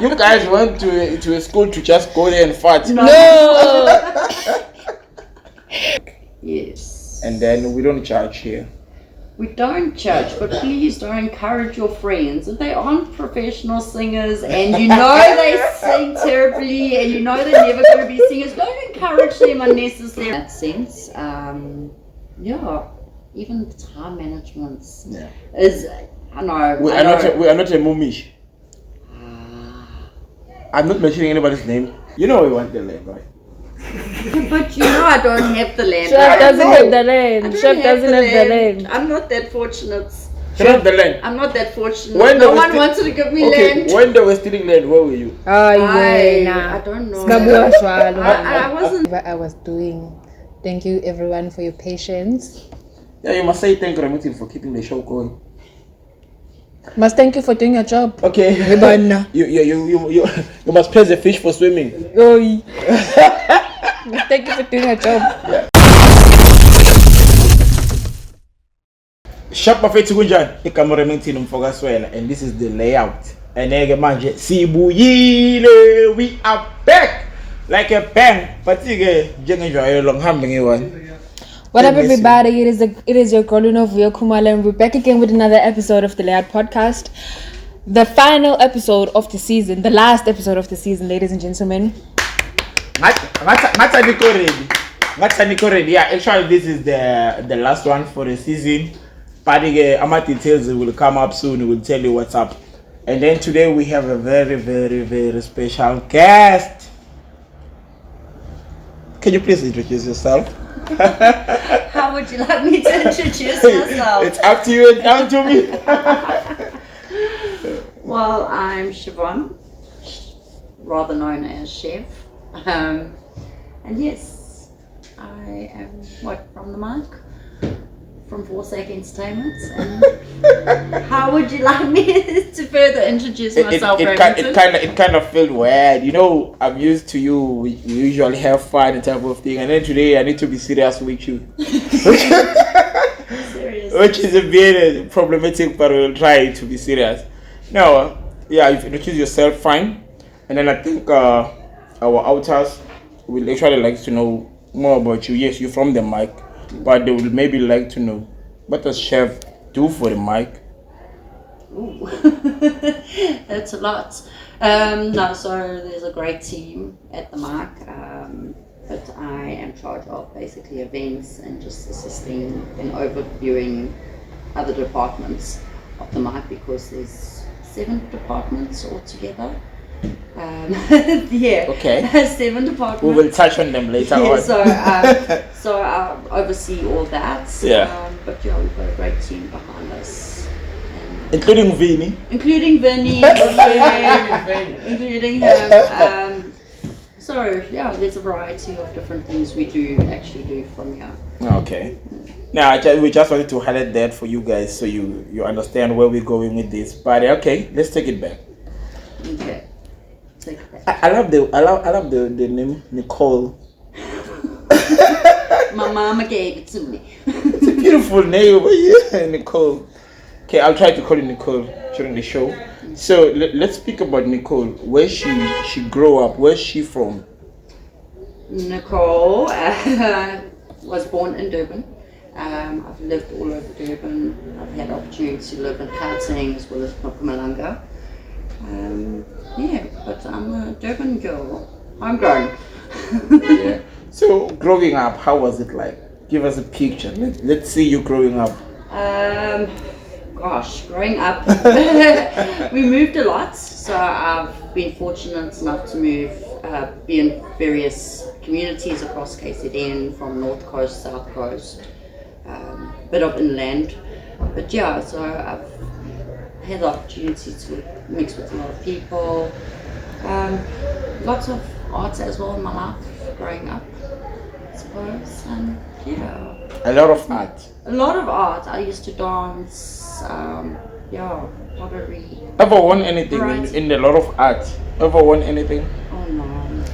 You guys went to a school to just go there and fart. No. Yes. And then we don't charge here. We don't judge, but please don't encourage your friends. If they aren't professional singers and you know they sing terribly and you know they're never going to be singers, don't encourage them unnecessarily. In that sense, even time management is, I know. We are not a mumish. I'm not mentioning anybody's name. You know we want the land, right? But you know I don't have the land. Chev doesn't have the land. Chev doesn't have the land. I'm not that fortunate. You have the land. I'm not that fortunate. No one wanted to give me land. When they were stealing land, where were you? I don't know. I wasn't. What I was doing. Thank you everyone for your patience. Yeah, you must say thank you, Ramington, for keeping the show going. Must thank you for doing your job. Okay. you must praise the fish for swimming. Thank you for doing your job. Yeah. Shop of Kunjan, Ramington Siwela, and this is the layout. And Siwela, we are back like a bang. But what up, everybody? It is your girl uNovuyo, Khumalo, and we're back again with another episode of the Layout Podcast. The final episode of the season, the last episode of the season, ladies and gentlemen. Yeah, actually this is the last one for the season. But details will come up soon. We'll tell you what's up. And then today we have a very, very, very special guest. Can you please introduce yourself? How would you like me to introduce myself? It's up to you and down to me. Well, I'm Chevonne, rather known as Chev. And yes, I am from the mic, from FOSAC Entertainment. And how would you like me to further introduce myself? It kind of felt weird. You know, I'm used to you. We usually have fun and type of thing, and then today I need to be serious with you, which is a bit problematic, but we'll try to be serious. Now, you've introduced yourself fine, and then I think our outers will actually like to know more about you. Yes, you're from the mic, but they will maybe like to know, what does Chev do for the mic? Ooh. That's a lot. So there's a great team at the mic, but I am in charge of basically events and just assisting and overviewing other departments of the mic, because there's 7 departments altogether. Okay. 7 departments. We will touch on them later on. So I oversee all that. But we've got a great team behind us. Including Vinny. Including Vinny. Including him. There's a variety of different things we actually do from here. Okay. Now, we just wanted to highlight that for you guys so you understand where we're going with this. But okay, let's take it back. Okay. I love the name Nicole. My mama gave it to me. It's a beautiful name, Nicole. Okay, I'll try to call you Nicole during the show. So let's speak about Nicole. Where she grew up? Where's she from? Nicole was born in Durban. I've lived all over Durban. I've had the opportunity to live in Gauteng as well as Mpumalanga. But I'm a Durban girl. I'm grown. So growing up, how was it like? Give us a picture. Let's see you growing up. Growing up, we moved a lot. So I've been fortunate enough to be in various communities across KZN, from North Coast, South Coast, bit of inland. But so I've had the opportunity to mix with a lot of people. Lots of arts as well in my life growing up, I suppose. And a lot of art. A lot of art. I used to dance. Pottery. Ever won anything in a lot of art? Ever won anything? Oh no. No,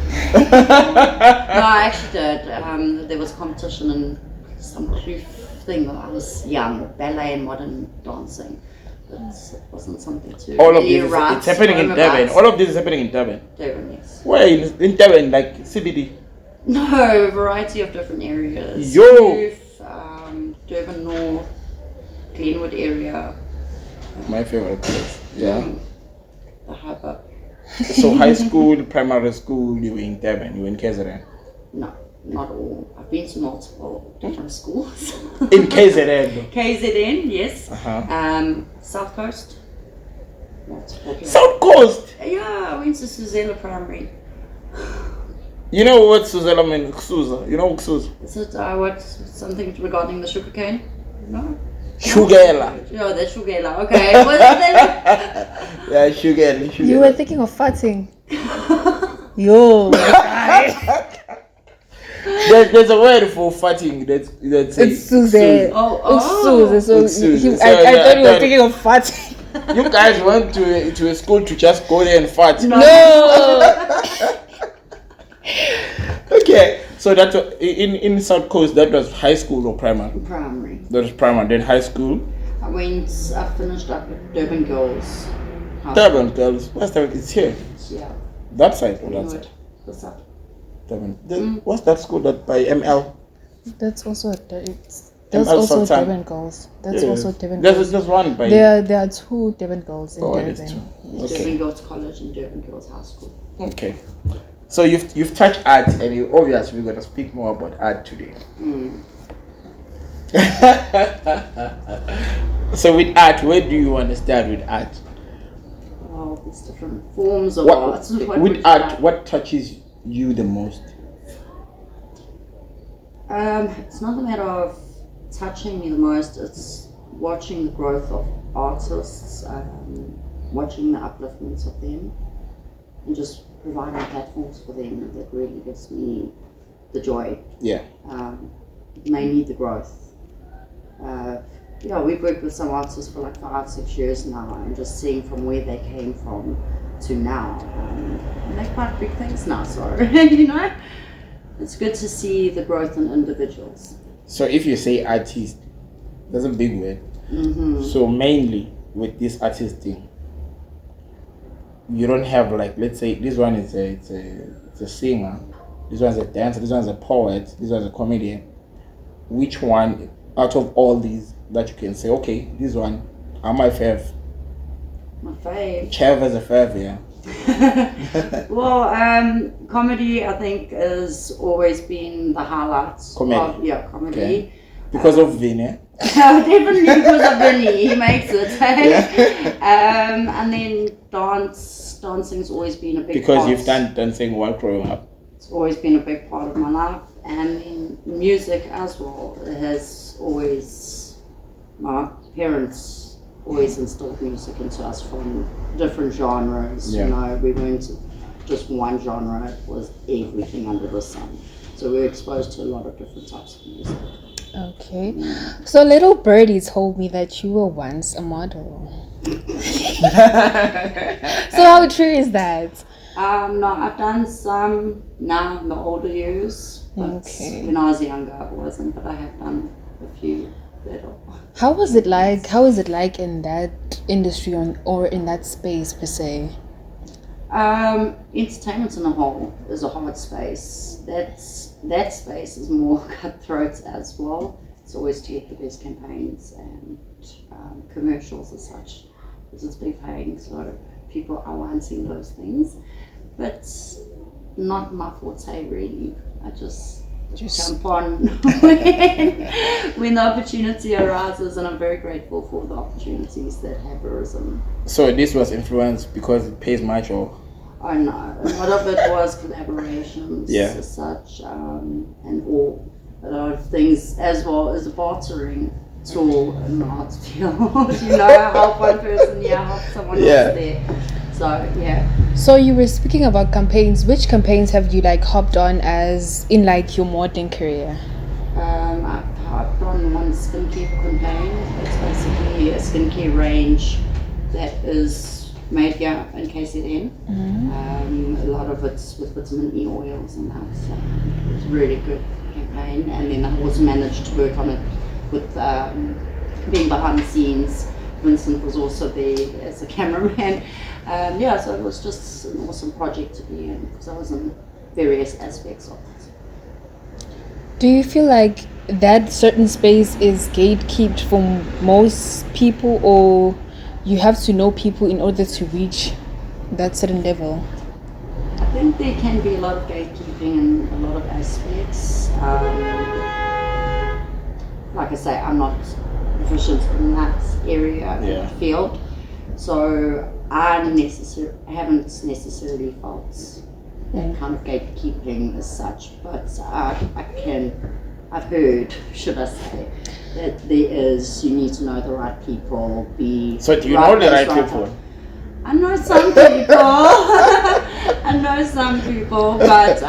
I actually did. There was a competition in some kloof thing when I was young, ballet and modern dancing. It wasn't something to All of really this, write it's happening in home Durban. about. All of this is happening in Durban. Durban, yes. Where in Durban, like CBD? No, a variety of different areas. Yo! Roof, Durban North, Glenwood area. My favorite place. Yeah. The hubbub. So high school, primary school, you were in Durban, you were in KZN. No, not all. I've been to multiple different schools. In KZN. KZN, yes. Uh-huh. South Coast. Multiple. South Coast. Yeah, I went to Siwela Primary. You know what Suzela means? Xuza. You know Xuza? Is it something regarding the sugarcane? No. Shugela. No, that's Shugela. Okay. What's that? Yeah, Shugela. You were thinking of farting. Yo. There's a word for farting that's It's Suze. Oh. It's Suze. So Suze. I thought you were thinking of farting. You guys went to a school to just go there and fart. No. Okay, so that was, in South Coast, that was high school or primary? Primary. That was primary, then high school. I finished up at Durban Girls. Durban Girls. What's that? It's here. Yeah. That side or that side? What's up? Durban. What's that school that by ML? That's also Durban Sultan. Girls. That's also Durban There's Girls. just one by. There are two Durban Girls in Oh, Durban. there's two. Durban Okay. Girls College and Durban Girls High School. Okay. So you've touched art, and you obviously we're gonna speak more about art today. So with art, where do you want to start with art? Well, there's different forms of art. With art, what touches you the most? It's not a matter of touching me the most. It's watching the growth of artists, watching the upliftments of them, and just providing platforms for them that really gives me the joy. Yeah. Mainly the growth. We've worked with some artists for like 5-6 years now, and just seeing from where they came from to now. And they're quite big things now, so it's good to see the growth in individuals. So if you say artist, that's a big word. Mm-hmm. So mainly with this artist thing, you don't have like, let's say this one is a singer, this one's a dancer, this one's a poet, this one's a comedian. Which one out of all these that you can say, okay, this one are my fave? My fave. Chev is a fave, yeah. Well, comedy I think has always been the highlights. Comedy. Comedy. Okay. Because of Vinny. Definitely because of Vinny, he makes it. And then dancing's always been a big because part. you've done dancing while growing up. It's always been a big part of my life, and then music as well. It has always, my parents always instilled music into us from different genres. Yeah. We weren't just one genre, it was everything under the sun. So we were exposed to a lot of different types of music. Okay. So little birdie told me that you were once a model. So how true is that? No, I've done some now in the older years, but when I was younger I wasn't, but I have done a few little. How was it like? How is it like in that industry or in that space per se? Entertainment in a whole is a hard space. That space is more cutthroat as well. It's always to get the best campaigns and commercials as such, because it's big paying, so people are wanting those things. But not my forte really. I just jump on when the opportunity arises, and I'm very grateful for the opportunities that have arisen. So this was influenced because it pays much, or? Oh no, a lot of it was collaborations as such, and all a lot of things as well as a bartering tool in the arts field. Help one person, help someone else there. So yeah. So you were speaking about campaigns. Which campaigns have you hopped on as in your modeling career? I've hopped on one skincare campaign. It's basically a skincare range that is made here in KZN. A lot of it's with vitamin E oils and that. So it's a really good campaign. And then I also managed to work on it with being behind the scenes Vincent was also there as a cameraman. So it was just an awesome project to be in because I was in various aspects of it. Do you feel like that certain space is gatekept for most people, or you have to know people in order to reach that certain level? I think there can be a lot of gatekeeping in a lot of aspects. Like I say, I'm not proficient in that area, in that field, so I haven't necessarily felt that kind of gatekeeping as such, but I've heard, should I say, that you need to know the right people, So do you know the right people? I know some people. But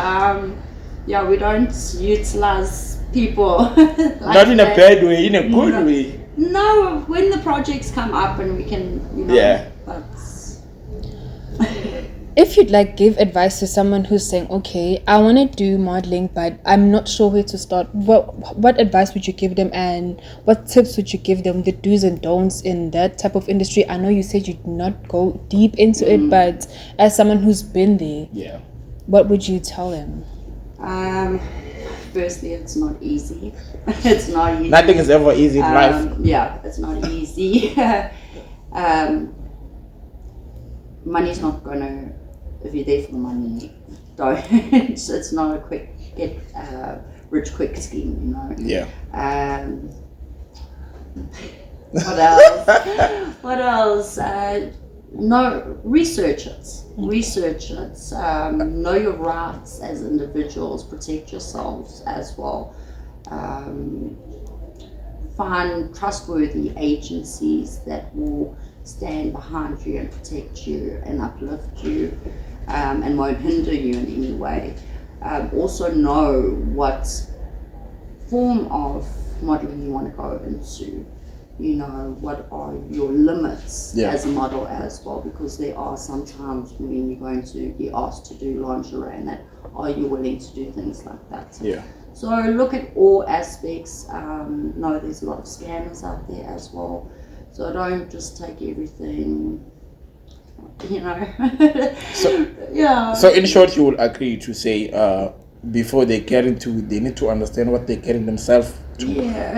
we don't utilize people. Like not in a bad way, in a good way. No, when the projects come up and we can, but if you'd like give advice to someone who's saying, okay, I want to do modeling, but I'm not sure where to start, what advice would you give them, and what tips would you give them, the do's and don'ts in that type of industry? I know you said you'd not go deep into it, but as someone who's been there, what would you tell them? Firstly, it's not easy. It's not easy. Nothing is ever easy in life. Yeah, it's not easy. Money's not gonna, if you're there for the money, don't. It's not a quick get rich quick scheme, Yeah. What else? What else? No, research it. Know your rights as individuals. Protect yourselves as well. Find trustworthy agencies that will stand behind you and protect you and uplift you, and won't hinder you in any way. Also know what form of modeling you want to go into. What are your limits as a model as well, because there are some times when you're going to be asked to do lingerie and that, are you willing to do things like that? Yeah. So look at all aspects. Know there's a lot of scammers out there as well. So don't just take everything, So in short, you will agree to say, before they get into, they need to understand what they're getting themselves to.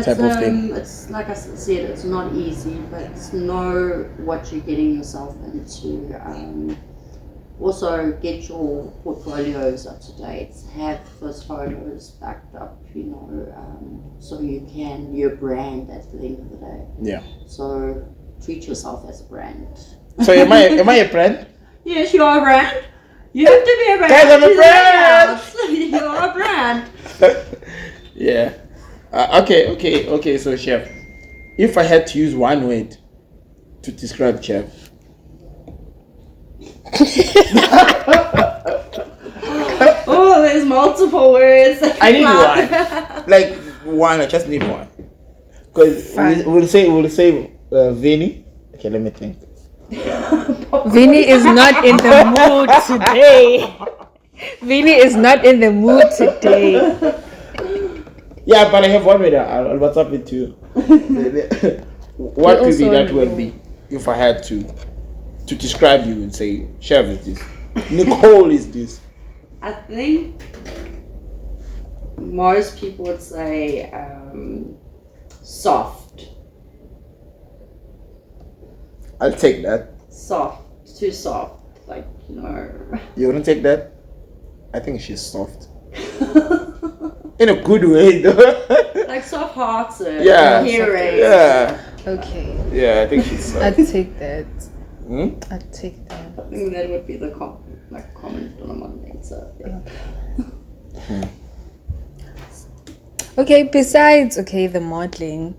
Type of thing. It's like I said, it's not easy, but know what you're getting yourself into. Also, get your portfolios up to date. Have those photos backed up, so you're a brand at the end of the day. Yeah. So treat yourself as a brand. So am I a brand? Yes, you are a brand. You have to be a brand. Guys, I'm a brand. You are a brand. Yeah. Okay. So, Chev, if I had to use one word to describe Chev. Oh, there's multiple words. I need one. Like one. I just need one. Because we'll say Vinny. Okay, let me think. Vinny is not in the mood today. Vinny is not in the mood today. Yeah, but I have one word. I'll WhatsApp it to you. What could be that word be if I had to describe you and say, Chev is this, Nicole is this? I think most people would say soft. I'll take that. Soft, too soft, like You wouldn't take that? I think she's soft. In a good way, though. Like soft-hearted. Yeah. Hearing. Yeah. Okay. Yeah, I think she's soft. I'd take that. I'd take that. I think that would be the comment on a Monday. So yeah. Okay. Besides, the modeling.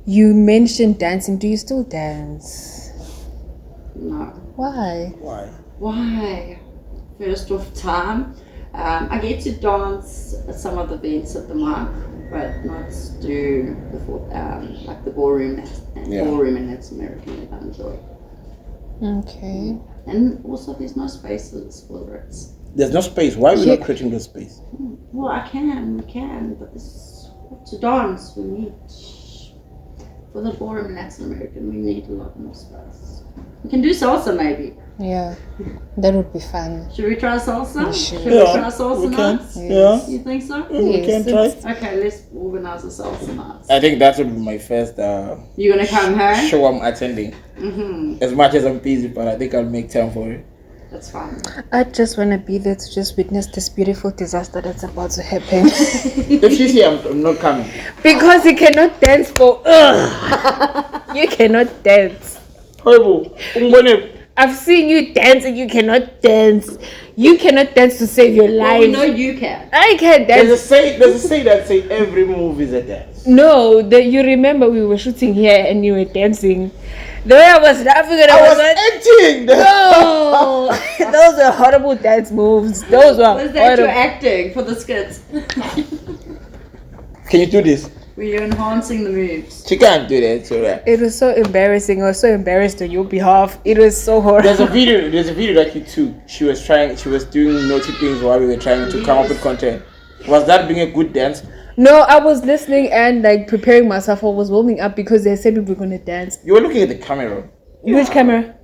You mentioned dancing. Do you still dance? No. Why? Why? First off, time. I get to dance at some of the events at the mark, but not do the ballroom and that's American that I enjoy. Okay. And also, there's no spaces for it. There's no space. Why are we not creating the space? Well, we can, but to dance, we need For the ballroom Latin American, we need a lot more space. We can do salsa maybe. Yeah, that would be fun. Should we try salsa? Should. Should we try salsa nights? Yeah. You think so? We can try. Okay, let's organize a salsa night. I think that would be my first You gonna come home? show I'm attending. As much as I'm busy, but I think I'll make time for it. That's fine. I just want to be there to just witness this beautiful disaster that's about to happen. If she's here, I'm not coming. Because you cannot dance for. You cannot dance. Horrible. I've seen you dance and you cannot dance. You cannot dance to save your life. Well, we know you can. I can't dance. There's a say that say every move is a dance. No, you remember we were shooting here and you were dancing. The way I was laughing and I was acting. No, those were horrible dance moves. Those were Was that horrible. your acting for the skits? Can you do this? Were you enhancing the moves? She can't do that. So that. It was so embarrassing. I was so embarrassed on your behalf. It was so horrible. There's a video that you took. She was doing naughty things while we were trying to come up with content. Was that being a good dance? No, I was listening and like preparing myself. I was warming up because they said we were gonna dance. You were looking at the camera. Which camera?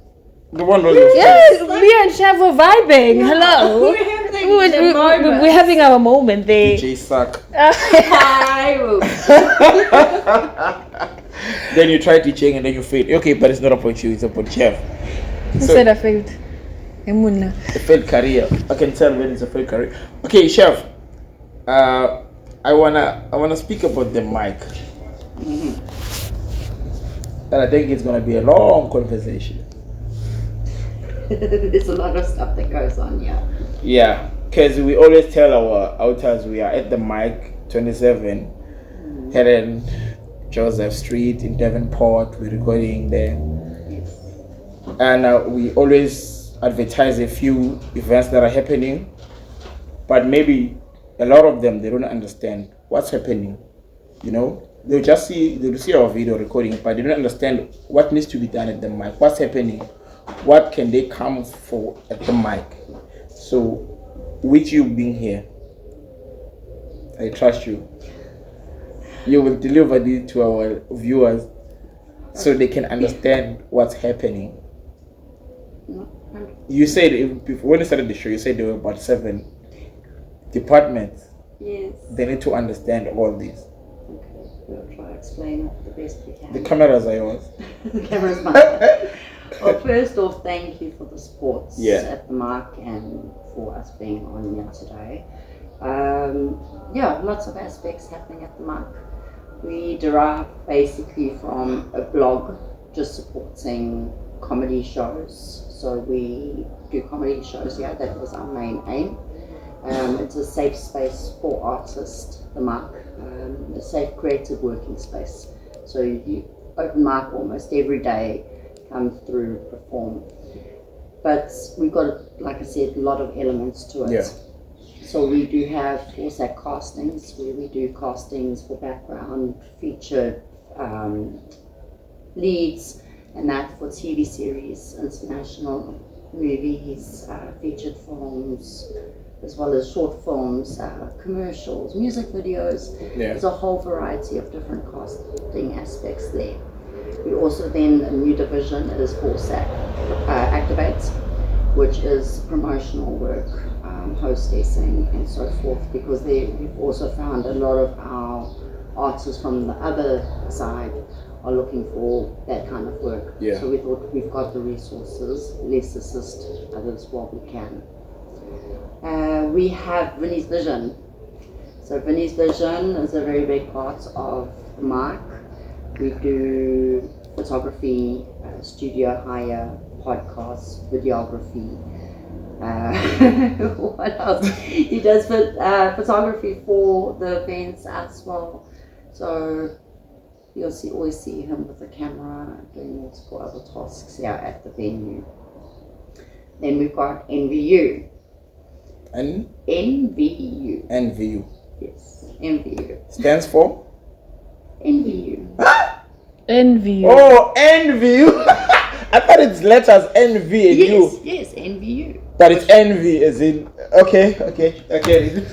The one was Yes, me and Chev were vibing. Hello. We're having We're having our moment there. DJ suck. Hi. Then you try teaching and then you fail. Okay, but it's not about you, it's about Chev. Who said I failed? Emuna. A failed career. I can tell when it's a failed career. Okay, Chev. I wanna speak about the mic. And I think it's gonna be a long conversation. There's a lot of stuff that goes on, yeah. Yeah, because we always tell our outers we are at the mic 27 Helen Joseph Street in Devonport. We're recording there. Yes. And we always advertise a few events that are happening, but maybe a lot of them they don't understand what's happening. You know, they'll see our video recording, but they don't understand what needs to be done at the mic, what's happening, what can they come for at the mic. So with you being here, I trust you. You will deliver this to our viewers so they can understand what's happening. You said when you started the show, you said there were about 7 departments. Yes. They need to understand all this. Okay, we'll try to explain it the best we can. The cameras are yours. The camera's mine. Well, first off, thank you for the support at the mic and for us being on here today. Lots of aspects happening at the mic. We derive basically from a blog just supporting comedy shows. So we do comedy shows, that was our main aim. It's a safe space for artists, the mic, a safe creative working space. So you open mic almost every day, come through, perform. But we've got, like I said, a lot of elements to it. Yeah. So we do have FOSAC castings, where we do castings for background, featured leads, and that for TV series, international movies, featured films, as well as short films, commercials, music videos. Yeah. There's a whole variety of different casting aspects there. We also then, a new division is FOSAC Activates, which is promotional work, hostessing and so forth, because we've also found a lot of our artists from the other side are looking for that kind of work. Yeah. So we thought we've got the resources, let's assist others while we can. We have Vinny's Vision. So Vinny's Vision is a very big part of the mic. We do photography, studio hire, podcasts, videography. What else? He does photography for the events as well. So you'll always see him with a camera doing multiple other tasks here at the venue. Then we've got NVU. NVU. NVU. Yes, NVU. Stands for? NVU. Envy. Oh, NVU. I thought it's letters NV and U. Yes, NVU. But it's envy as in, okay.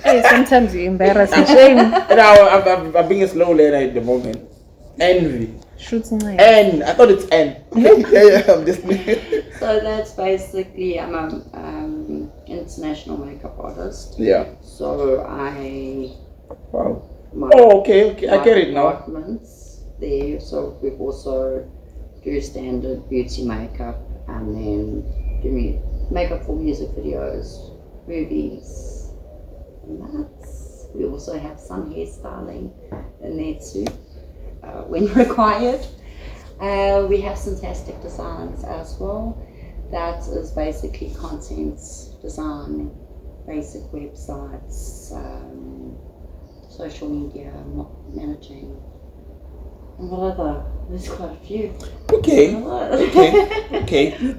Hey, sometimes you embarrass me. Shame. I'm being a slow learner at the moment. Envy. Shooting nice. N. I thought it's N. yeah, I'm just. So that's basically, I'm an international makeup artist. Yeah. So Wow. Okay. I get it now. Departments there. So we've also do standard beauty makeup and then do makeup for music videos, movies, and that's. We also have some hairstyling in there too, when required. We have Fantastic Designs as well. That is basically content design, basic websites, social media managing, and what other? There's quite a few. Okay.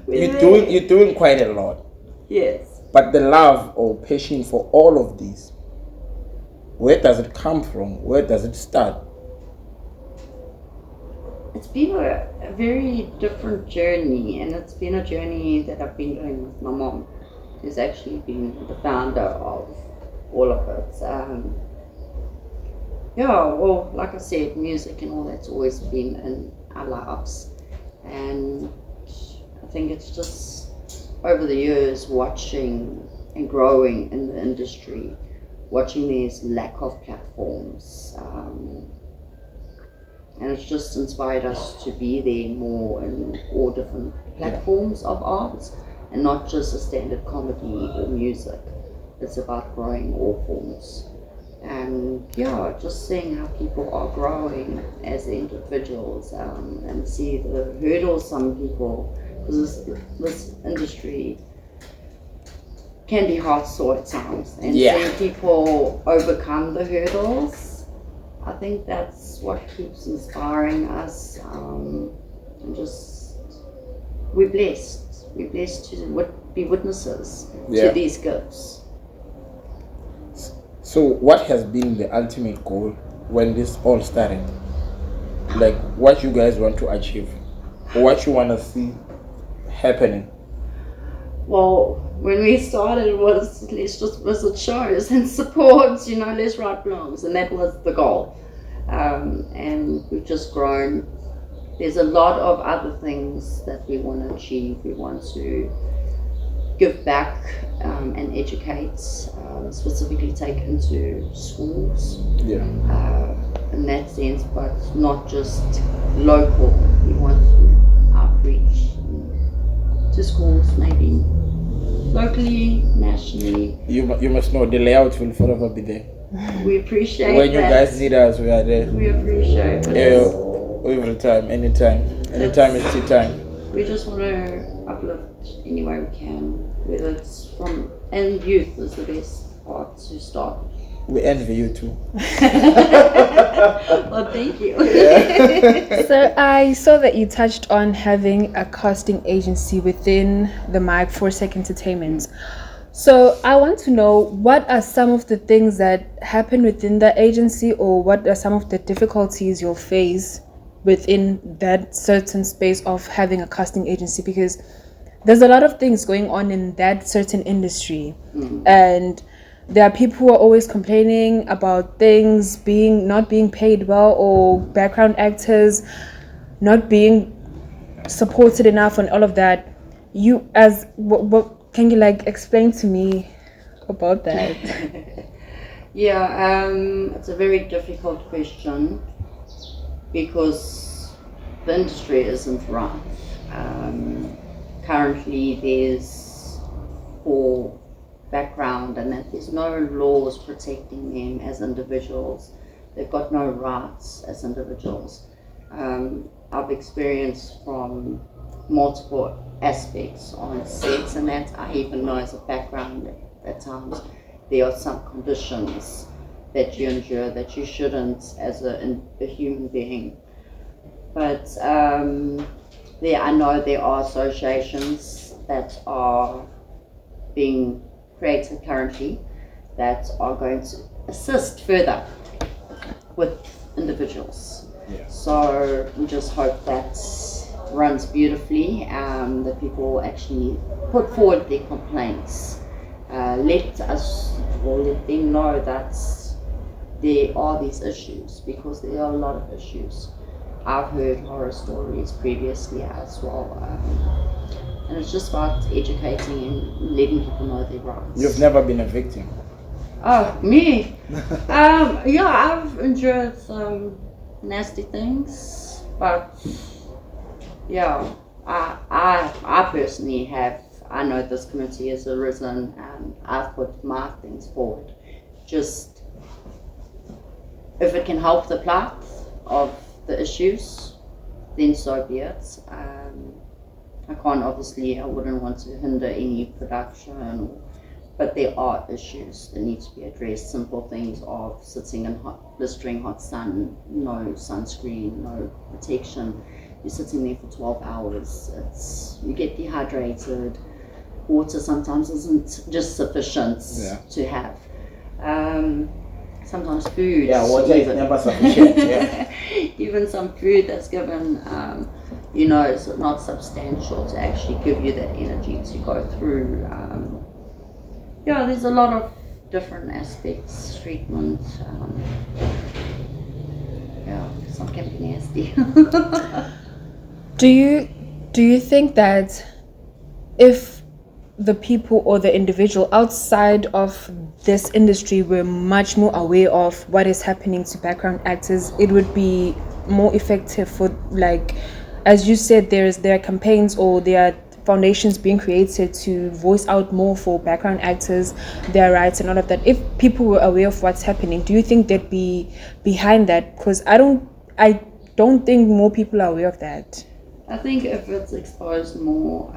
You're doing quite a lot. Yes. But the love or passion for all of these, where does it come from? Where does it start? It's been a very different journey, and it's been a journey that I've been doing with my mom, who's actually been the founder of all of it. Well, like I said, music and all that's always been in our lives, and I think it's just over the years watching and growing in the industry, watching this lack of platforms. And it's just inspired us to be there more in all different platforms of art, and not just a standard comedy or music. It's about growing all forms. And just seeing how people are growing as individuals, and see the hurdles some people, because this industry can be hard sore at times, and seeing people overcome the hurdles, I think that's what keeps inspiring us. And just we're blessed to be witnesses to these gifts. So what has been the ultimate goal when this all started? Like what you guys want to achieve, or what you want to see happening? Well, when we started, it was let's just visit shows and support, let's write blogs, and that was the goal. And we've just grown. There's a lot of other things that we want to achieve. We want to give back and educate, specifically take into schools. In that sense, but not just local. We want to outreach to schools, maybe locally, nationally. You must know the layout will forever be there. We appreciate when that. You guys need us, we are there. We appreciate it. Every time, anytime is tea time. We just want to uplift any way we can, whether it's and youth is the best part to start. We envy you too. Well, thank you. So I saw that you touched on having a casting agency within the FOSAC Entertainment. So I want to know, what are some of the things that happen within the agency, or what are some of the difficulties you'll face within that certain space of having a casting agency? Because there's a lot of things going on in that certain industry, and there are people who are always complaining about things not being paid well, or background actors not being supported enough, and all of that. You, as what can you explain to me about that? It's a very difficult question, because the industry isn't right. Currently there's for background, and that there's no laws protecting them as individuals. They've got no rights as individuals. I've experienced from multiple aspects on sets, and that I even know as a background at times there are some conditions that you endure that you shouldn't as a human being. But I know there are associations that are being created currently that are going to assist further with individuals. So we just hope that runs beautifully, that people actually put forward their complaints. Let them know that there are these issues, because there are a lot of issues. I've heard horror stories previously as well. And it's just about educating and letting people know their rights. You've never been a victim? Oh, me? Yeah, I've endured some nasty things, but yeah, I personally have. I know this committee has arisen, and I've put my things forward. Just if it can help the plight of the issues, then so be it. I can't obviously. I wouldn't want to hinder any production. But there are issues that need to be addressed. Simple things of sitting in blistering hot sun, no sunscreen, no protection. You're sitting there for 12 hours. You get dehydrated. Water sometimes isn't just sufficient to have. Sometimes food. Yeah, water is never sufficient. Yeah. Even some food that's given, is not substantial to actually give you that energy to go through. Yeah, there's a lot of different aspects, treatment. Some can be nasty. Do you think that if the people or the individual outside of this industry were much more aware of what is happening to background actors, it would be more effective for, like, as you said, there are campaigns or there are foundations being created to voice out more for background actors, their rights and all of that. If people were aware of what's happening, do you think they'd be behind that? Because I don't think more people are aware of that. I think if it's exposed more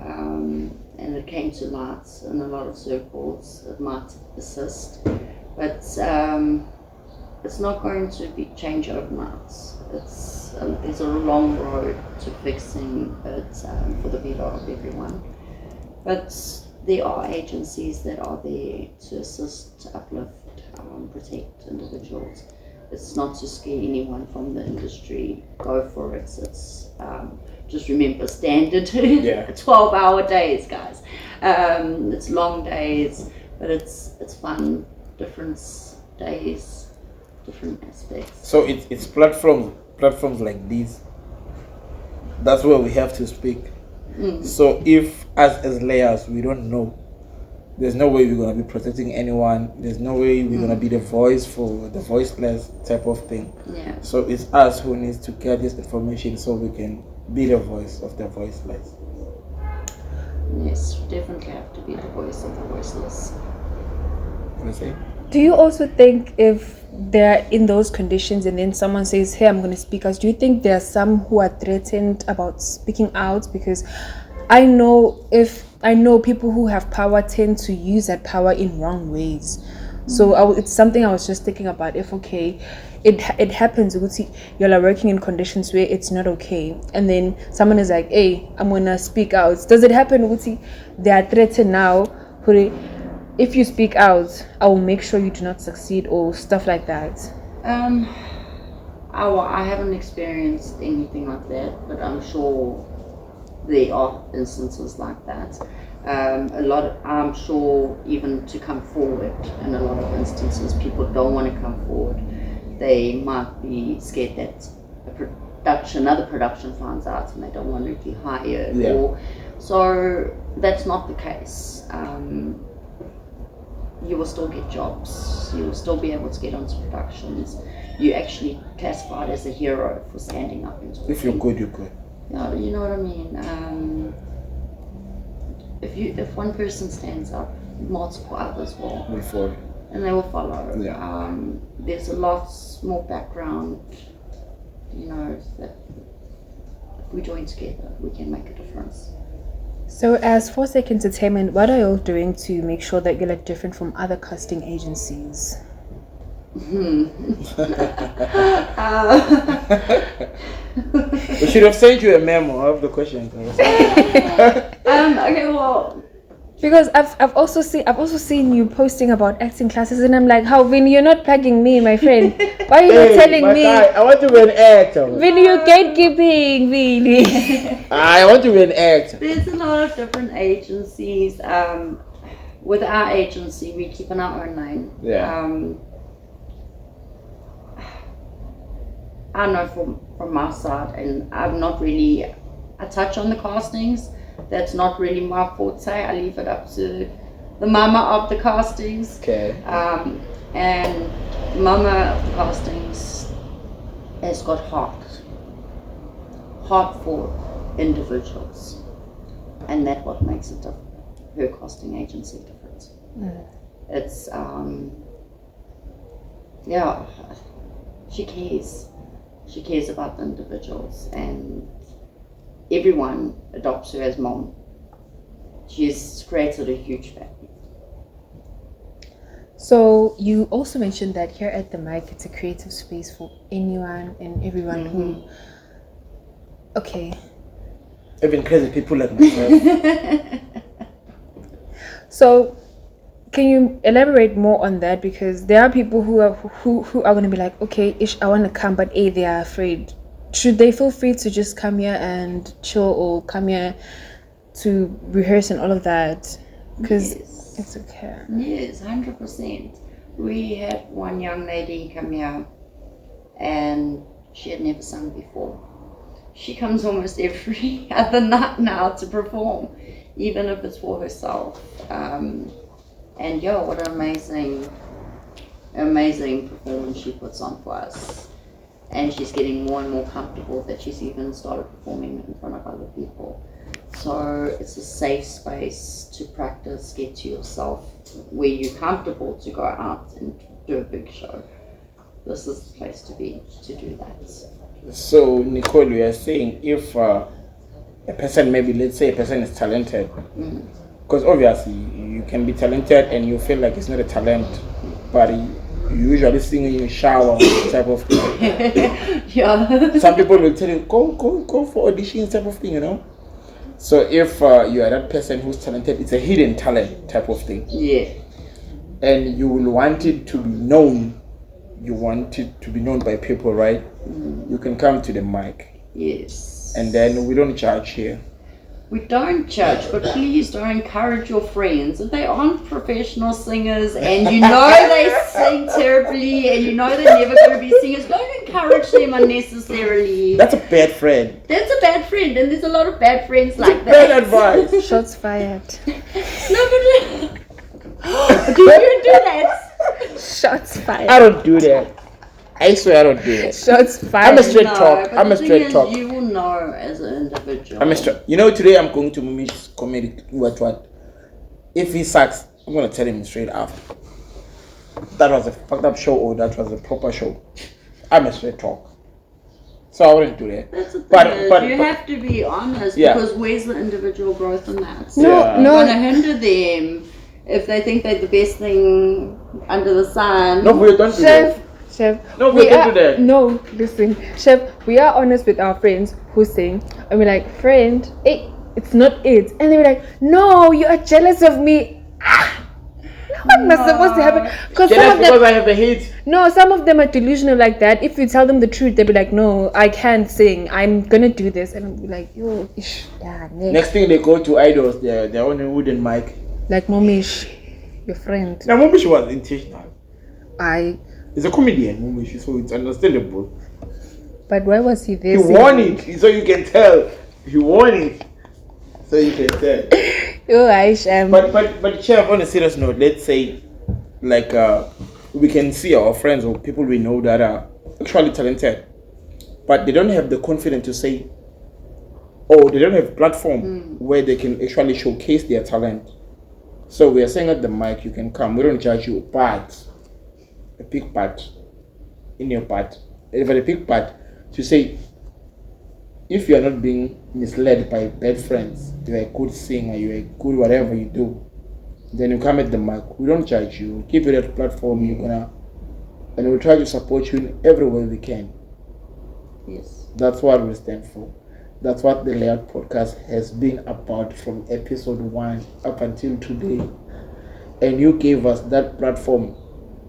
and it came to light in a lot of circles, it might assist. But it's not going to be change overnight. There's a long road to fixing it for the better of everyone. But there are agencies that are there to assist, uplift, protect individuals. It's not to scare anyone from the industry. Go for it. It's just remember standard 12-hour days, guys. It's long days, but it's fun. Different days, different aspects. So it's platforms like these. That's where we have to speak. So if us as layers we don't know, there's no way we're going to be protecting anyone. There's no way we're going to be the voice for the voiceless type of thing. Yeah. So it's us who needs to get this information so we can be the voice of the voiceless. Yes, we definitely have to be the voice of the voiceless. Do you also think if they're in those conditions and then someone says, hey, I'm going to speak out, do you think there are some who are threatened about speaking out? Because I know people who have power tend to use that power in wrong ways. So it's something I was just thinking about. If it happens, you're like working in conditions where it's not okay, and then someone is like, hey, I'm gonna speak out. Does it happen? They are threatened now. If you speak out, I will make sure you do not succeed or stuff like that. I haven't experienced anything like that, but I'm sure there are instances like that. I'm sure even to come forward, in a lot of instances, people don't want to come forward. They might be scared that another production finds out and they don't want to be hired. So that's not the case. You will still get jobs. You will still be able to get onto productions. You actually classified as a hero for standing up and talking. If you're good, you're good. Yeah, you know what I mean. If one person stands up, multiple others will follow, and they will follow. Yeah. There's a lot more background. That if we join together, we can make a difference. So as FOSAC Entertainment, what are you all doing to make sure that you're different from other casting agencies? We should have sent you a memo of the questions. Okay, well, because I've also seen you posting about acting classes, and I'm like, how, Vin, you're not plugging me, my friend. Why are you not telling me? I want to be an actor. Vin, you're gatekeeping, Vin. I want to be an actor. There's a lot of different agencies. With our agency, we keep in our own lane. Yeah. I know from my side, and I touch on the castings. That's not really my forte. I leave it up to the mama of the castings. Okay. And the mama of the castings has got heart for individuals, and that's what makes it her casting agency different. It's she cares about the individuals, and everyone adopts her as mom. She's created a huge family. So you also mentioned that here at the mic, it's a creative space for anyone and everyone who. Okay. Even crazy people like myself. So, can you elaborate more on that? Because there are people who are going to be like, okay, I want to come, but they are afraid. Should they feel free to just come here and chill, or come here to rehearse and all of that? Because it's okay. Yes, 100%. We had one young lady come here, and she had never sung before. She comes almost every other night now to perform, even if it's for herself. And what an amazing performance she puts on for us. And she's getting more and more comfortable that she's even started performing in front of other people. So it's a safe space to practice, get to yourself, where you're comfortable to go out and do a big show. This is the place to be to do that. So, Nicole, you are saying if a person, maybe let's say a person is talented, because obviously you can be talented and you feel like it's not a talent, but you usually sing in your shower type of thing. Yeah. Some people will tell you, go for auditions type of thing, you know. So if you are that person who's talented, it's a hidden talent type of thing. Yeah. And you will want it to be known. You want it to be known by people, right? You can come to the mic. Yes. And then we don't judge here. We don't judge, but please don't encourage your friends. If they aren't professional singers and you know they sing terribly and you know they're never going to be singers, don't encourage them unnecessarily. That's a bad friend. That's a bad friend, and there's a lot of bad friends like that. Bad advice. Shots fired. No, but do you do that? Shots fired. I don't do that. I swear I don't do that. Shots fired. I'm a straight talk. But I'm the a straight thing talk. is, you will know as an individual. I'm a straight. You know, today I'm going to Mumi's comedy. What? If he sucks, I'm gonna tell him straight after. That was a fucked up show, or that was a proper show. I'm a straight talk. So I wouldn't do that. That's the thing. But You have to be honest, because where's the individual growth in that? No. You're gonna hinder them if they think they're the best thing under the sun. No, we don't do that. Chef, No, we don't do that. No, listen, Chef, we are honest with our friends who sing, and we're like, friend, hey, it's not it. And they're like, no, you are jealous of me. What was supposed to happen? Because I have the hit. No, some of them are delusional like that. If you tell them the truth, they'll be like, no, I can't sing. I'm gonna do this. And I'll be like, yo, ish, yeah, Next thing they go to idols, they're on a wooden mic. Like Momish, your friend. Now, Momish was intentional. He's a comedian, Momish, so it's understandable. But why was he there? He won it, so you can tell. He won it, so you can tell. Oh, Aisha. But Chev, on a serious note, let's say, like, we can see our friends or people we know that are actually talented, but they don't have the confidence to say, or they don't have a platform where they can actually showcase their talent. So we are saying at the mic, you can come. We don't judge you, but a big part in your part, a big part to say, if you are not being misled by bad friends, you're a good singer, you're a good whatever you do, then you come at the mic. We don't judge you. We'll give you that platform. And we'll try to support you in every way we can. Yes. That's what we stand for. That's what the Layout Podcast has been about from episode 1 up until today. And you gave us that platform.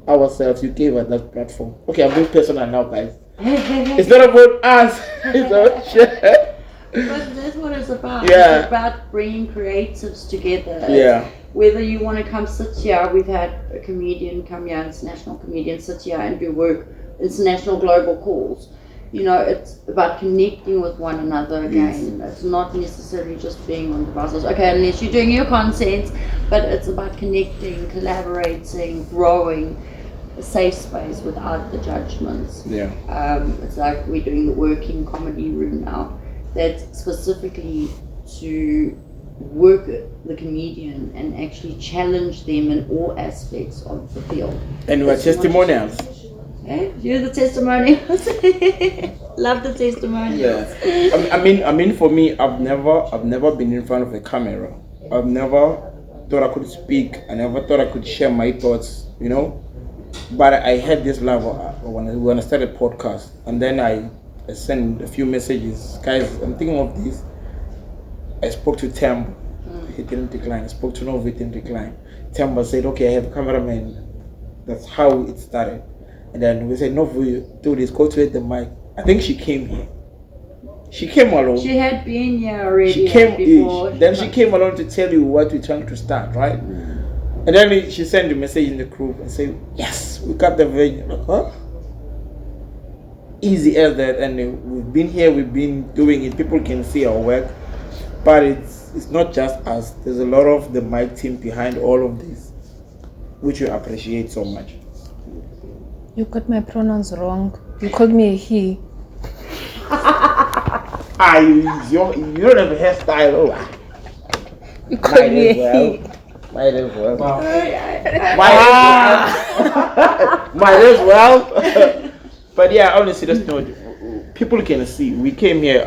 Ourselves, you gave us that platform. Okay, I'm being personal now, guys. It's not about us. It's about Chev. But that's what it's about. Yeah. It's about bringing creatives together. Yeah. Whether you want to come sit here, we've had a comedian come here, international comedian sit here and do work, international global calls. it's about connecting with one another again. It's not necessarily just being on devices. Okay, unless you're doing your content, but it's about connecting, collaborating, growing a safe space without the judgments. Yeah. It's like we're doing the working comedy room now. That's specifically to work the comedian and actually challenge them in all aspects of the field. And we're testimonials. You're the testimonials. Love the testimonials. Yeah. I mean, for me, I've never been in front of a camera. I've never thought I could speak. I never thought I could share my thoughts. But I had this love when I started podcast, and then I sent a few messages. Guys, I'm thinking of this. I spoke to Temba. He didn't decline. I spoke to uNovuyo, he didn't decline. Temba said, okay, I have a cameraman. That's how it started. And then we said, uNovuyo, do this, go to the mic. I think she came here. She came alone. She had been here already. She came before. Then she came along to tell you what we're trying to start, right? And then she sent a message in the group and said, yes, we got the venue. Like, huh? Easy as that. And we've been here, we've been doing it. People can see our work. But it's not just us. There's a lot of the mic team behind all of this, which we appreciate so much. You got my pronouns wrong. You called me a he. You don't have a hairstyle. Oh. You called me a he. Might as well. Wow. Might as well. But yeah, honestly, that's not. People can see. We came here.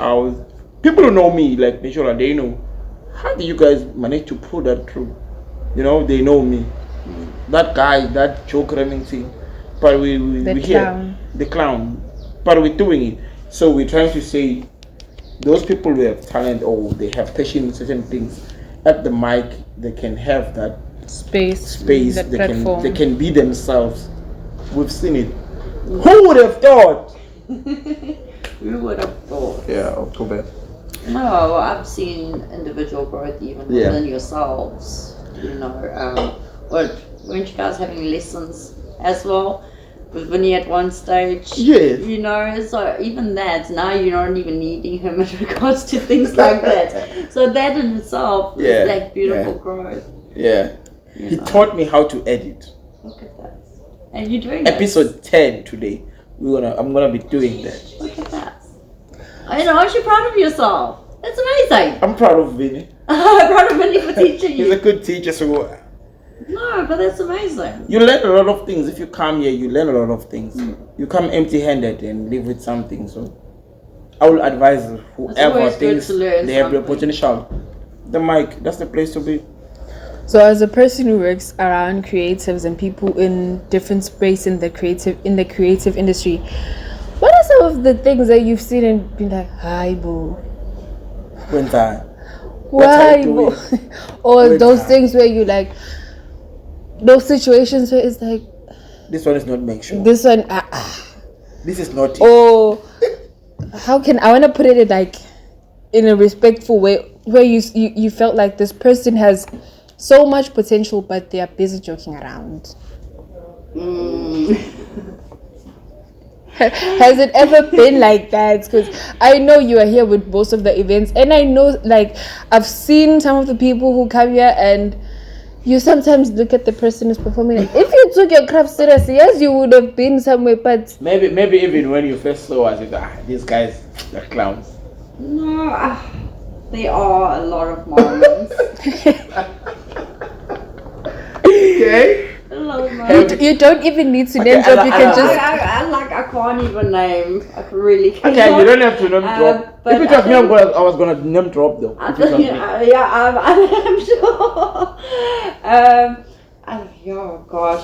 People who know me, like Nishola, they know. How do you guys manage to pull that through? They know me. That guy, that joke Ramington. But we hear the clown. But we're doing it. So we're trying to say those people who have talent or they have passion in certain things, at the mic they can have that space, that they platform. They can be themselves. We've seen it. Who would have thought? Who would have thought? Yeah, October. No, I've seen individual growth even within yourselves. Weren't you guys having lessons as well? With Vinny at one stage. Yes. So even that, now you're not even needing him in regards to things like that. So that in itself is like beautiful growth. Yeah. He taught me how to edit. Look at that. And you're doing episode 10 today. I'm gonna be doing that. Look at that. Aren't you proud of yourself? That's amazing. I'm proud of Vinny. I'm proud of Vinny for teaching you. He's a good teacher, so no, but that's amazing. You learn a lot of things. If you come here, you learn a lot of things. You come empty-handed and leave with something. So I will advise whoever thinks they have the potential. The mic, that's the place to be. So as a person who works around creatives and people in different space in the creative industry, what are some of the things that you've seen and been like, hi boo? When that? Why boo? Or those things where you like, those situations where it's like, this one is not make sure. This one, this is not. Oh, how can I want to put it in a respectful way where you felt like this person has so much potential, but they are busy joking around. Has it ever been like that? Because I know you are here with most of the events, and I know I've seen some of the people who come here and. You sometimes look at the person who's performing. If you took your craft seriously, yes, you would have been somewhere. But maybe even when you first saw us, you thought, these guys are clowns. No, there are a lot of moments. Okay. A lot of moments. You don't even need to name drop. You can just. I can't even name. I really can't. Okay, you don't have to name drop. If it was me, I was gonna name drop though. I'm sure. Oh gosh,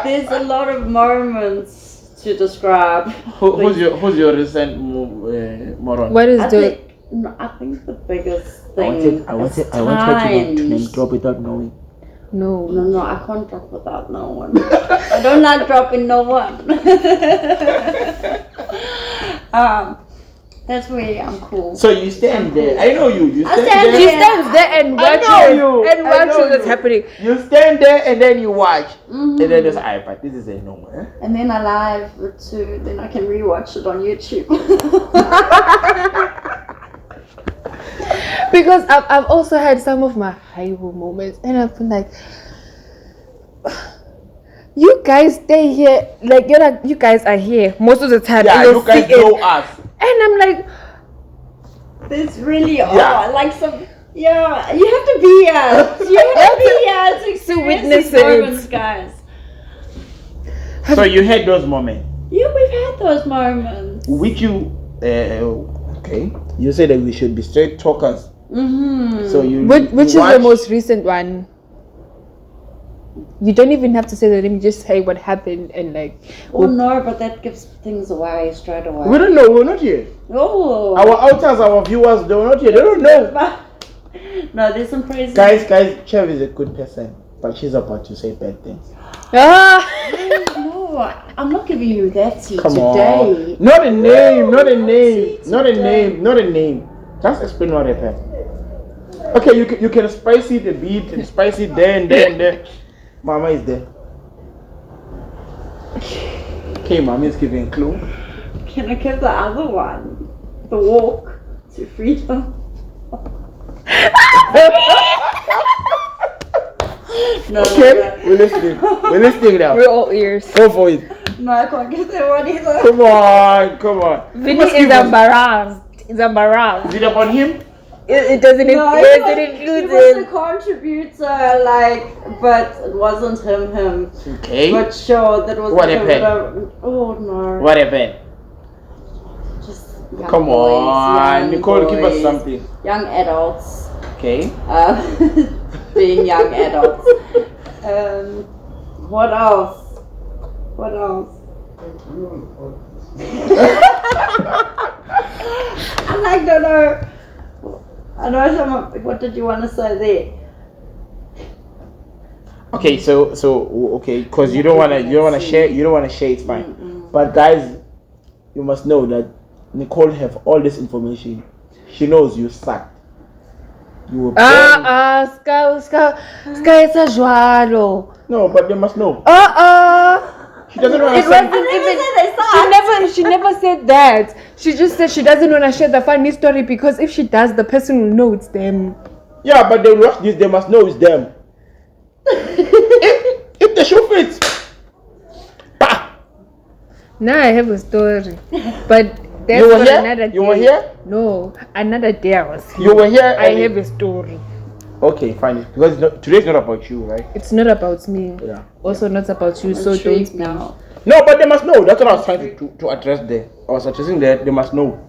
there's a lot of moments to describe. Who's your recent moron? What is I think the biggest thing. I want her to name drop without knowing. No, I can't drop without no one. I don't like dropping no one. That's where I'm cool. So you stand there. I know you. You stand stand there. She stands there and watches what's happening. You stand there and then you watch. And then there's iPad. This is a normal. And then I live it too. Then I can rewatch it on YouTube. Because I've also had some of my high moments, and I've been like, you guys stay here, like you guys are here most of the time. Yeah, you guys know us. And I'm like, there's really like some. Yeah, you have to be here. You have to be here to experience witness these moments, it. guys. So you had those moments. Yeah, we've had those moments. Which you okay. You said that we should be straight talkers. So which is the most recent one? You don't even have to say the name. Just say what happened and like. Oh no, but that gives things away straight away. We don't know. We're not here. Oh. Our outers, our viewers, they're not here. They don't know. No, there's some crazy. Guys, Chev is a good person, but she's about to say bad things. Ah! No, I'm not giving you that tea Come today. on. Not a name. Not a name. Not a name. Not a name. Just explain what happened. Okay, you can spice it a bit and spice it there and there and there. Mama is there. Okay, Mama is giving a clue. Can I give the other one? The walk to freedom. No, Okay, no. we're listening. We're listening now. We're all ears. Go for it. No, I can't give that one either. Come on, come on. Vinny is embarrassed. It's embarrassed. Is it upon him? It doesn't No, include he it. was a contributor, but it wasn't him. Okay. But sure, that was What him. happened? Oh no. What happened? Just young Come boys, on, young Nicole, give us boys, something. Young adults. Okay. Being young adults. What else? What else? I don't know. I know someone. What did you want to say there? Okay, so okay, because you don't wanna share, it's fine. But guys, you must know that Nicole have all this information. She knows you suck. You were born. Ska etsa jwalo. No, but they must know. She doesn't want It to wasn't say. even. She never said that. She just said she doesn't want to share the funny story because if she does, the person will know it's them. Yeah, but they watch this. They must know it's them. if the shoe fits. Bah! Now I have a story, but there's You were for here? another day. You were here? No, another day I was here. You were here. I have a story. Okay, fine. Because today's not about you, right? It's not about me. Yeah. Also not about you. So Intrigued don't. now. No, but they must know. That's what I was trying to address there. I was addressing that they must know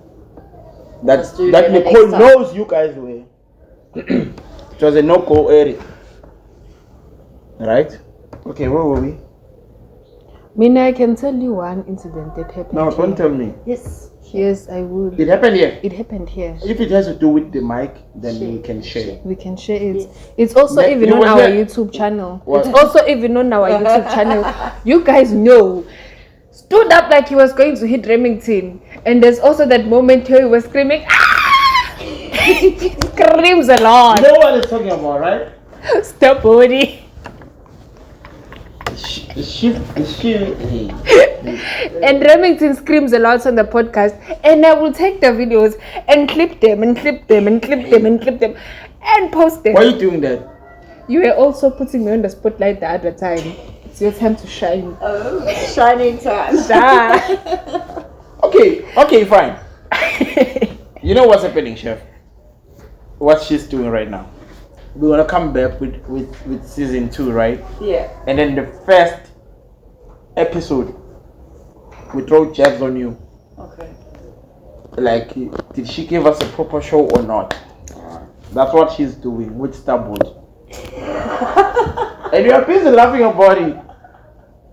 Let's do that that Nicole next time. knows you guys were. It was a no-go area, right? Okay, where were we? Mina, I can tell you one incident that happened. No, here. don't tell me. Yes. Yes, I would. It happened here. It happened here. If it has to do with the mic, then we can share. We can share it. It's also Yeah, even you on were our here. YouTube channel. What? It's also even on our YouTube channel. You guys know. Stood up like he was going to hit Ramington. And there's also that moment where he was screaming. Ah! He screams a lot. You know what it's talking about, right? Stop body. The shit. And Ramington screams a lot on the podcast. And I will take the videos and clip them and clip them and clip them and clip them and post them. Why are you doing that? You were also putting me on the spotlight the other time. It's your time to shine. Oh, shining time. Okay, fine. You know what's happening, Chef? What she's doing right now. We're gonna come back with season 2, right? Yeah. And then the first episode, we throw jabs on you. Okay. Like, did she give us a proper show or not? That's what she's doing with Starboard. And you are busy laughing about it.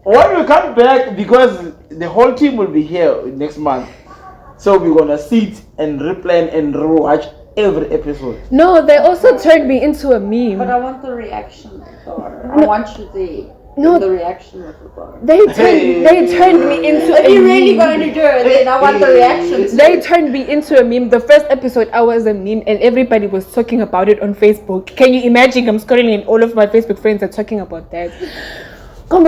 When we come back, because the whole team will be here next month, so we're gonna sit and replan and rewatch every episode. No, they also turned me into a meme. But I want the reaction, though. I want you there. No, the reaction of the bro. they turned me into If a you're really meme. going to do it, then I want the reaction. They turned me into a meme. The first episode, I was a meme, and everybody was talking about it on Facebook. Can you imagine? I'm scrolling, and all of my Facebook friends are talking about that. I'm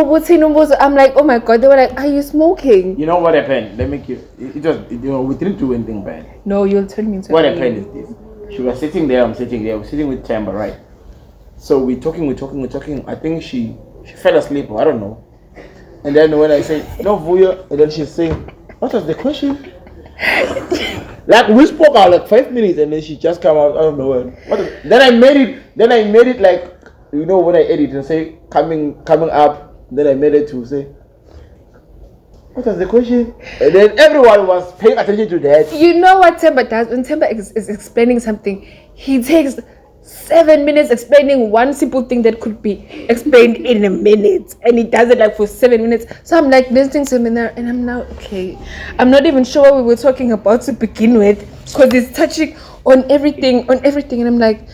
like, oh my god. They were like, are you smoking? You know what happened? Let me give. It was, we didn't do anything bad. No, you'll turn me into What a happened meme. is this. She was sitting there, I'm sitting there. We're sitting with Chamber, right? So we're talking. I think she fell asleep, or I don't know. And then when I say, uNovuyo, and then she's saying, what was the question? Like, we spoke out like 5 minutes, and then she just came out of nowhere. Then I made it like, when I edit and say, coming up, then I made it to say, what was the question? And then everyone was paying attention to that. You know what Temba does? When Temba is explaining something, he takes 7 minutes explaining one simple thing that could be explained in a minute, and he does it like for 7 minutes. So I'm like listening to him in there, and I'm now okay. I'm not even sure what we were talking about to begin with, because he's touching on everything, and I'm like,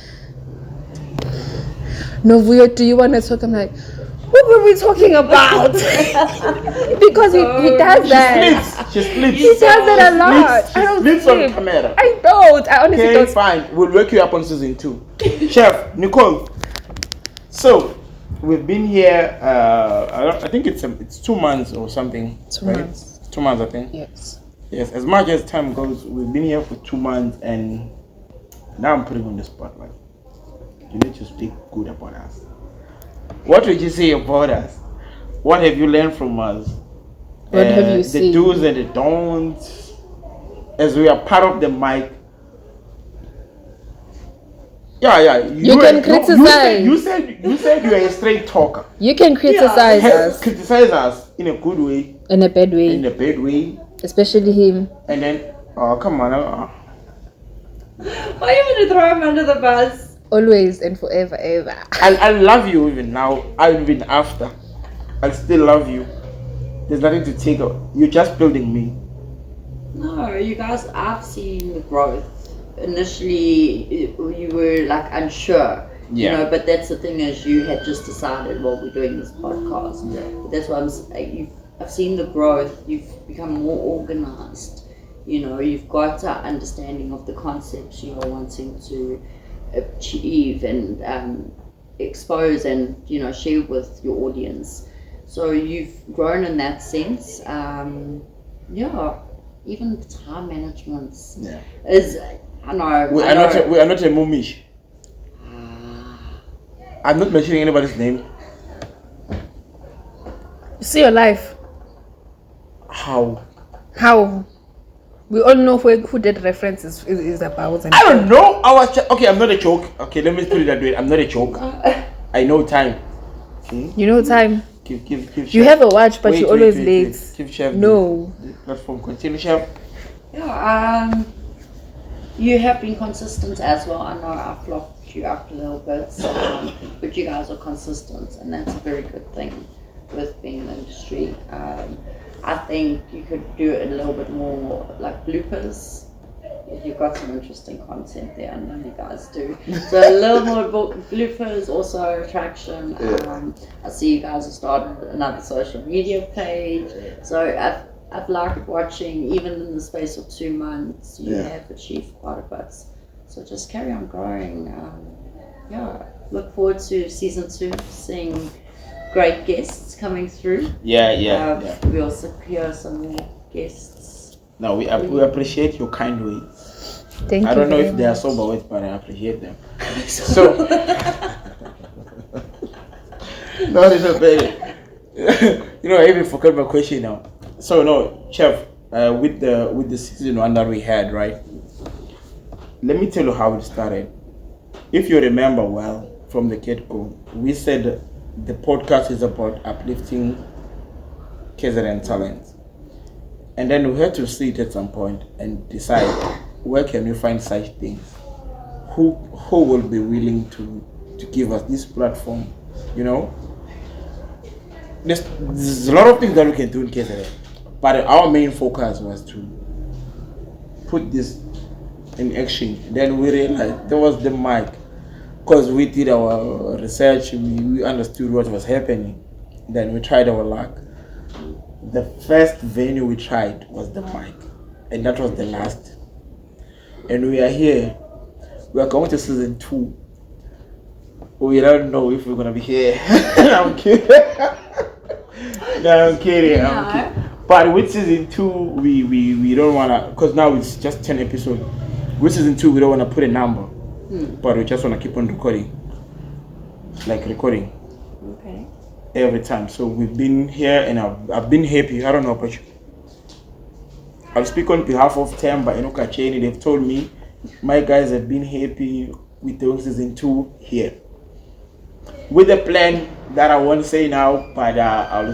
uNovuyo, do you want to talk? I'm like, what were we talking about? Because he does that. She sleeps. He does that a lot. She I don't sleeps sleep. on camera. I don't. I honestly Okay, don't. fine. We'll wake you up on season 2. Chef, Nicole. So, we've been here, I think it's 2 months or something. 2 right? months. 2 months, I think. Yes. Yes, as much as time goes, we've been here for 2 months, and now I'm putting on the spotlight. You need to speak good about us. What would you say about us? What have you learned from us? What have you seen? The do's and the don'ts. As we are part of the mic. Yeah. You can criticize. You said you are a straight talker. You can criticize us Criticize us in a good way. in a bad way. In a bad way. Especially him. And then, come on. Why are you going to throw him under the bus? Always and forever, ever. I love you even now. Even after. I still love you. There's nothing to take out. You're just building me. No, you guys, I've seen the growth. Initially, you were like unsure. Yeah. But that's the thing, is you had just decided, well, we're doing this podcast. Yeah. But that's why I'm saying, I've seen the growth. You've become more organized. You've got an understanding of the concepts you are wanting to achieve and expose and share with your audience. So you've grown in that sense. Even time management is, I know. We are not a mumish. I'm not mentioning anybody's name. See your life. How? We all know who that reference is about. I don't know. Okay, I'm not a joke. Okay, let me put it that way. I'm not a joke. I know time. You know time. Give You have a watch, but you're always late. Wait. Give Chev no. the platform. Continue, Chev. Yeah, you have been consistent as well. I know I flopped you up a little bit, but you guys are consistent, and that's a very good thing with being in the industry. I think you could do it a little bit more like bloopers. You've got some interesting content there, I know you guys do. So a little more bloopers, also attraction. I see you guys have started another social media page. So I've liked watching, even in the space of 2 months, you have achieved quite a bit. So just carry on growing. Look forward to season 2, seeing great guests coming through. We'll secure some more guests. No, we appreciate your kind words. Thank you. I don't know if they are sober words, but I appreciate them. So, no, it's not bad. I even forgot my question now. So no, Chev, with the season 1 that we had, right? Let me tell you how it started. If you remember well from the get-go, we said the podcast is about uplifting KZN talent. And then we had to sit at some point and decide, where can we find such things? Who will be willing to give us this platform? There's a lot of things that we can do in KZN, but our main focus was to put this in action. Then we realized there was the mic, because we did our research, we understood what was happening. Then we tried our luck. The first venue we tried was the mic, and that was the last. And we are here. We are going to season 2. We don't know if we're gonna be here. I'm kidding. No, I'm kidding. I'm kidding. But with season 2, we don't wanna, because now it's just 10 episodes. With season 2, we don't wanna put a number, but we just wanna keep on recording, Okay. every time. So we've been here, and I've been happy. I don't know about you. I'll speak on behalf of Temba and Okacheni. They've told me my guys have been happy with doing season 2 here. With a plan that I won't say now, but I'll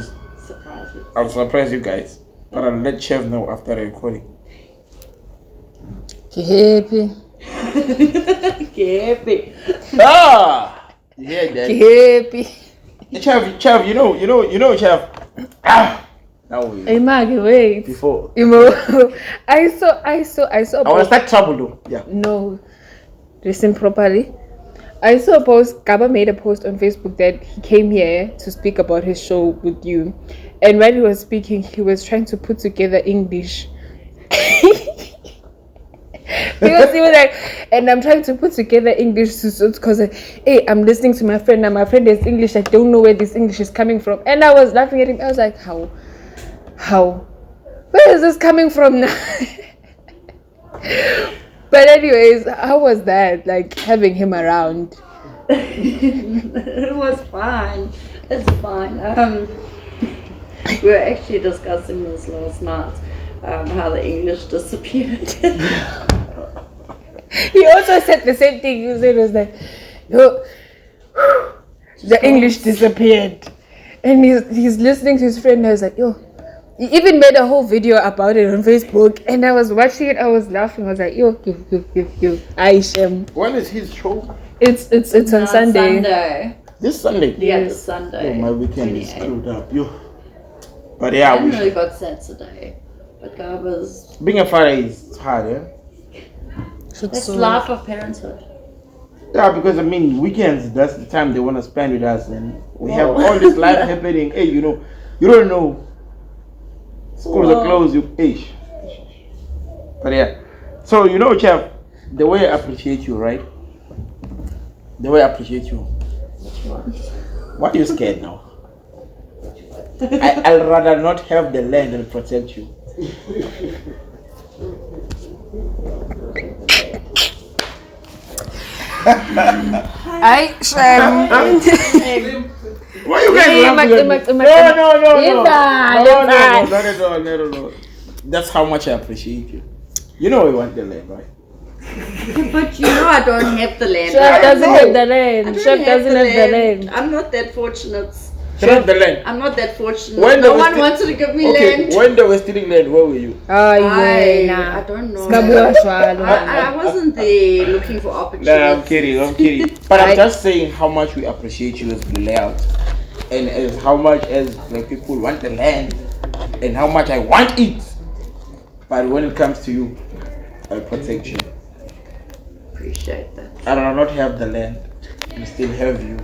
surprise you guys. But I'll let Chev know after the recording. Happy. Happy. Ah! You hear that? Happy. Chev, you know, Chev. Ah! Now we. Hey, Maggie, wait. Before. I saw. I want to start trouble though. Yeah. No. Listen properly. I saw a post. Gaba made a post on Facebook that he came here to speak about his show with you, and while he was speaking, he was trying to put together English. He was like, and I'm trying to put together English because, hey, I'm listening to my friend, and my friend is English. I don't know where this English is coming from, and I was laughing at him. I was like, how? Where is this coming from now? But anyways, how was that? Like having him around? It was fine. It's fine. We were actually discussing this last night. How the English disappeared. He also said the same thing. He said it was like, yo, the English disappeared, and he's listening to his friend. And I was like, yo. He even made a whole video about it on Facebook, and I was watching it. I was laughing. I was like, yo, Aishem. When is his show? It's on Sunday. This Sunday. Yeah, Yes. this Sunday. Oh, my weekend is 28. screwed up. Yo. But yeah, I really got Saturday, but Gaba's. being a father is hard, yeah. That's life of parenthood. Yeah, because I mean, weekends, that's the time they want to spend with us, and we have all this life happening. Hey, you don't know. Schools are closed, But yeah. So, Chev, the way I appreciate you, right? The way I appreciate you. Why are you scared now? I'd rather not have the land and protect you. Why you guys laughing at me? No. Not at all. That's how much I appreciate you. You know we want the land, right? But I don't have the land. Chef doesn't have the I land. don't Chef doesn't have the land. I'm not that fortunate. Chef, the land. I'm not that fortunate. When No they were one wanted to give me Okay, land. when they were stealing land, where were you? Oh, I yeah, don't know. nah. I wasn't there looking for opportunities. Nah, I'm kidding. But I'm just saying how much we appreciate you as the layout, and as how much as like people want the land, and how much I want it. But when it comes to you, I protect you. Appreciate that. I do not have the land, we still have you,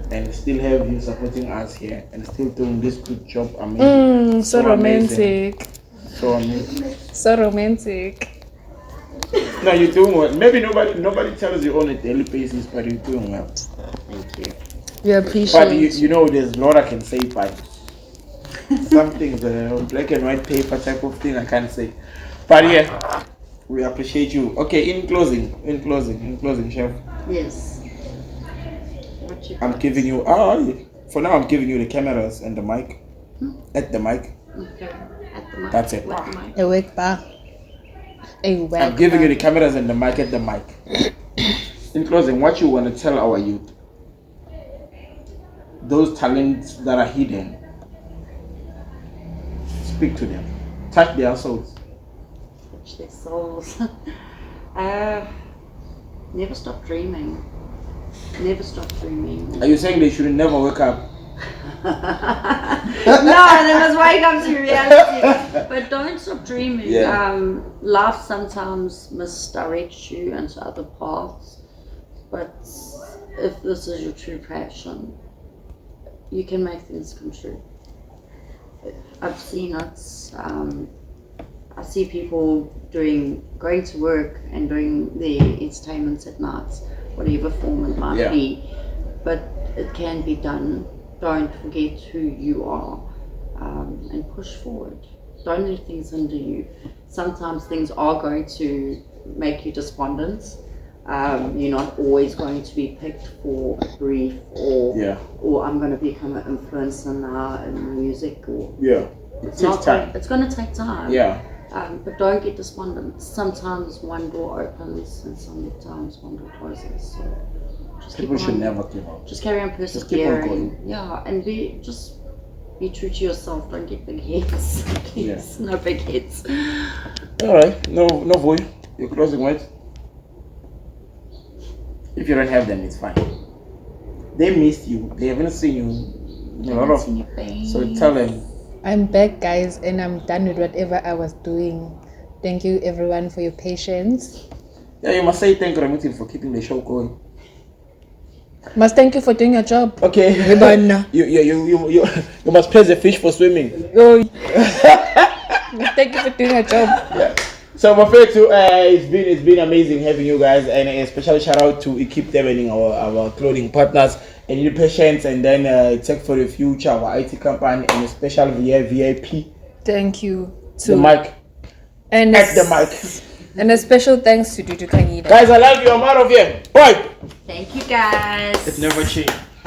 and still have you supporting us here, and still doing this good job. Amazing. So romantic. Amazing. So amazing. So romantic. No, you're doing well. Maybe nobody tells you on a daily basis, but you're doing well. Thank you. We appreciate. But there's a lot I can say, but some things, black and white paper type of thing I can't say. But yeah, we appreciate you. Okay, in closing, Chef. Yes. What you I'm got? giving you for now I'm giving you the cameras and the mic. At the mic. Okay. At the mic. That's it. With the mic. A wake bar. I'm giving you the cameras and the mic at the mic. In closing, what you want to tell our youth? Those talents that are hidden. Speak to them. Touch their souls. Touch their souls. Never stop dreaming. Never stop dreaming. Are you saying they should never wake up? No, they must wake up to reality. But don't stop dreaming. Yeah. Life sometimes misdirects you into other paths. But if this is your true passion, you can make things come true. I've seen it. I see people going to work and doing their entertainments at night, whatever form it might be. But it can be done. Don't forget who you are, and push forward. Don't let things hinder you. Sometimes things are going to make you despondent. You're not always going to be picked for a brief or I'm going to become an influencer now in music. It's going to take time. But don't get despondent. Sometimes one door opens and sometimes one door closes. So just people should never give up. Just carry on persevering. Just keep on going. Yeah, and be true to yourself. Don't get big heads. Please, no big heads. All right, no voice. Your closing words. If you don't have them, it's fine. They missed you. They haven't seen you. So tell them. I'm back, guys, and I'm done with whatever I was doing. Thank you, everyone, for your patience. Yeah, you must say thank you, Ramington, for keeping the show going. Must thank you for doing your job. Okay. you must praise the fish for swimming. Oh. Thank you for doing your job. Yeah. So I'm afraid to it's been amazing having you guys, and a special shout out to Keep Devening, our clothing partners, and your patience, and then Tech for the Future, our IT company, and a special VIP. Thank you to the mic. And at the mic. And a special thanks to Dudu Kangida. Guys, I love you. I'm out of here. Bye. Thank you, guys. It never changed.